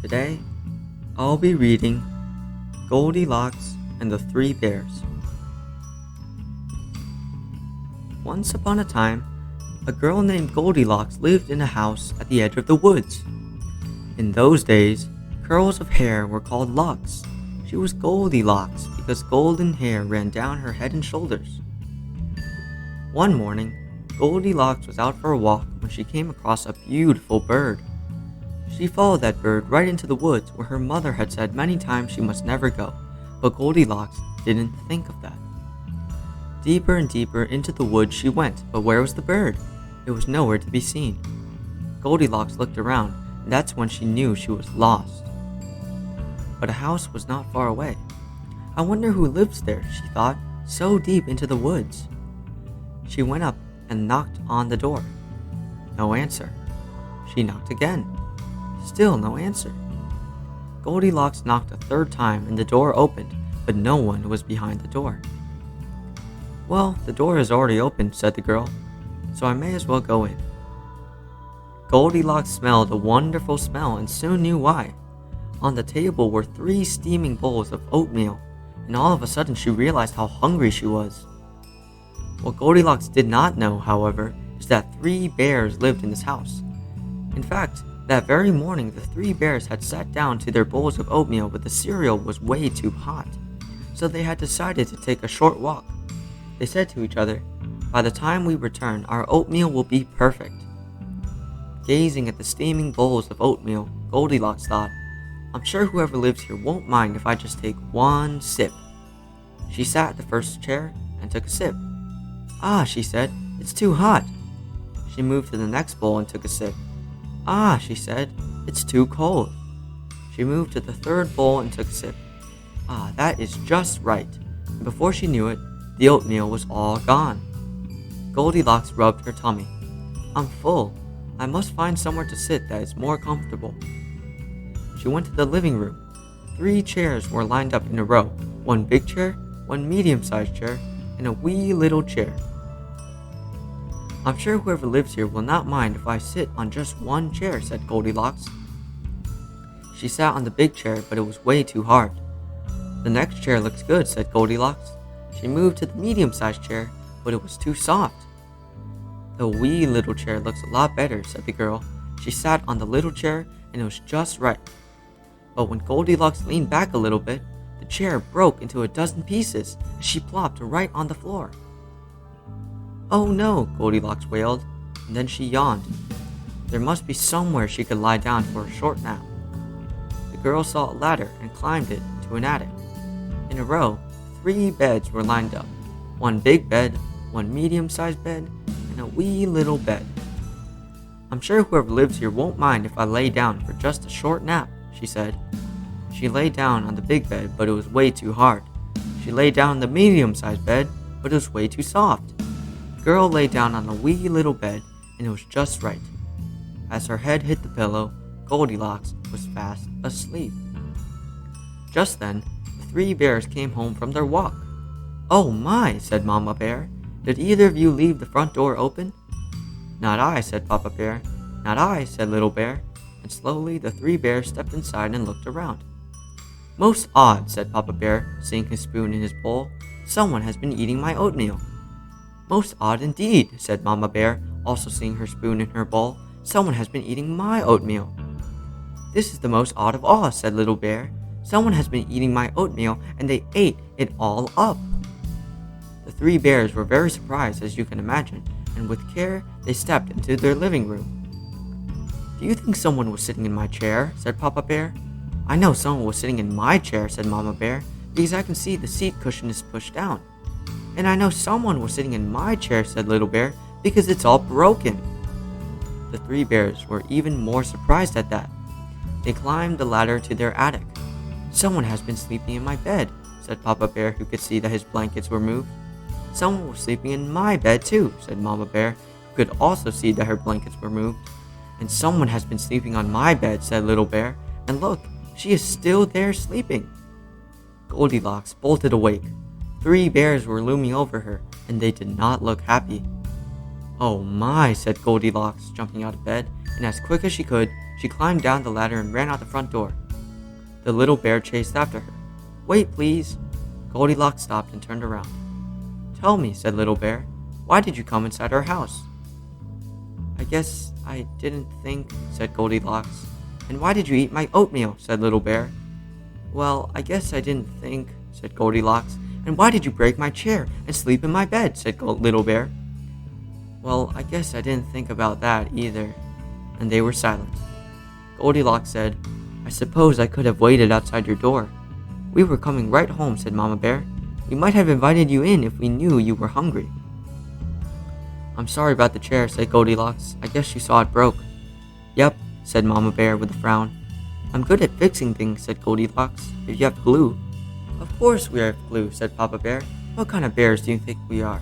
Today, I'll be reading Goldilocks and the Three Bears. Once upon a time, a girl named Goldilocks lived in a house at the edge of the woods. In those days, curls of hair were called locks. She was Goldilocks because golden hair ran down her head and shoulders. One morning, Goldilocks was out for a walk when she came across a beautiful bird. She followed that bird right into the woods where her mother had said many times she must never go, but Goldilocks didn't think of that. Deeper and deeper into the woods she went, but where was the bird? It was nowhere to be seen. Goldilocks looked around, and that's when she knew she was lost. But a house was not far away. I wonder who lives there, she thought, so deep into the woods. She went up and knocked on the door. No answer. She knocked again. Still no answer. Goldilocks knocked a third time and the door opened, but no one was behind the door. "Well, the door is already open," said the girl, "so I may as well go in." Goldilocks smelled a wonderful smell and soon knew why. On the table were 3 steaming bowls of oatmeal, and all of a sudden she realized how hungry she was. What Goldilocks did not know, however, is that 3 bears lived in this house. In fact, that very morning the 3 bears had sat down to their bowls of oatmeal, but the cereal was way too hot, so they had decided to take a short walk. They said to each other, "By the time we return, our oatmeal will be perfect." Gazing at the steaming bowls of oatmeal, Goldilocks thought, "I'm sure whoever lives here won't mind if I just take one sip." She sat at the first chair and took a sip. "Ah," she said, "it's too hot." She moved to the next bowl and took a sip. "Ah," she said, "it's too cold." She moved to the third bowl and took a sip. "Ah, that is just right." And before she knew it, the oatmeal was all gone. Goldilocks rubbed her tummy. "I'm full. I must find somewhere to sit that is more comfortable." She went to the living room. 3 chairs were lined up in a row, 1 big chair, 1 medium-sized chair, and a wee little chair. "I'm sure whoever lives here will not mind if I sit on just 1 chair," said Goldilocks. She sat on the big chair, but it was way too hard. "The next chair looks good," said Goldilocks. She moved to the medium-sized chair, but it was too soft. "The wee little chair looks a lot better," said the girl. She sat on the little chair, and it was just right. But when Goldilocks leaned back a little bit, the chair broke into a dozen pieces, and she plopped right on the floor. "Oh no," Goldilocks wailed, and then she yawned. There must be somewhere she could lie down for a short nap. The girl saw a ladder and climbed it to an attic. In a row, 3 beds were lined up. 1 big bed, 1 medium-sized bed, and a wee little bed. "I'm sure whoever lives here won't mind if I lay down for just a short nap," she said. She lay down on the big bed, but it was way too hard. She lay down on the medium-sized bed, but it was way too soft. The girl lay down on the wee little bed, and it was just right. As her head hit the pillow, Goldilocks was fast asleep. Just then, the 3 bears came home from their walk. "Oh my," said Mama Bear. "Did either of you leave the front door open?" "Not I," said Papa Bear. "Not I," said Little Bear. And slowly the 3 bears stepped inside and looked around. "Most odd," said Papa Bear, seeing his spoon in his bowl. "Someone has been eating my oatmeal." "Most odd indeed," said Mama Bear, also seeing her spoon in her bowl. "Someone has been eating my oatmeal." "This is the most odd of all," said Little Bear. "Someone has been eating my oatmeal, and they ate it all up." The 3 bears were very surprised, as you can imagine, and with care they stepped into their living room. "Do you think someone was sitting in my chair?" said Papa Bear. "I know someone was sitting in my chair," said Mama Bear, "because I can see the seat cushion is pushed down." "And I know someone was sitting in my chair," said Little Bear, "because it's all broken." The 3 bears were even more surprised at that. They climbed the ladder to their attic. "Someone has been sleeping in my bed," said Papa Bear, who could see that his blankets were moved. "Someone was sleeping in my bed too," said Mama Bear, who could also see that her blankets were moved. "And someone has been sleeping on my bed," said Little Bear, "and look, she is still there sleeping." Goldilocks bolted awake. 3 bears were looming over her, and they did not look happy. "Oh my," said Goldilocks, jumping out of bed, and as quick as she could, She climbed down the ladder and ran out the front door. The little bear chased after her. "Wait, please!" Goldilocks stopped and turned around. "Tell me," said Little Bear, "why did you come inside our house?" "I guess I didn't think," said Goldilocks. "And why did you eat my oatmeal?" said Little Bear. "Well, I guess I didn't think," said Goldilocks. "And why did you break my chair and sleep in my bed?" said Little Bear. "Well, I guess I didn't think about that either." And they were silent. Goldilocks said, "I suppose I could have waited outside your door." "We were coming right home," said Mama Bear. "We might have invited you in if we knew you were hungry." "I'm sorry about the chair," said Goldilocks. "I guess you saw it broke." "Yep," said Mama Bear with a frown. "I'm good at fixing things," said Goldilocks, "if you have glue." "Of course we have glue," said Papa Bear. "What kind of bears do you think we are?"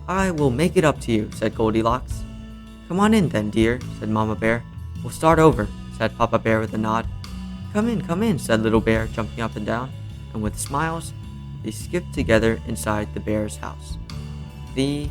"I will make it up to you," said Goldilocks. "Come on in then, dear," said Mama Bear. "We'll start over," said Papa Bear with a nod. Come in," said Little Bear, jumping up and down, and with smiles, they skipped together inside the bear's house. The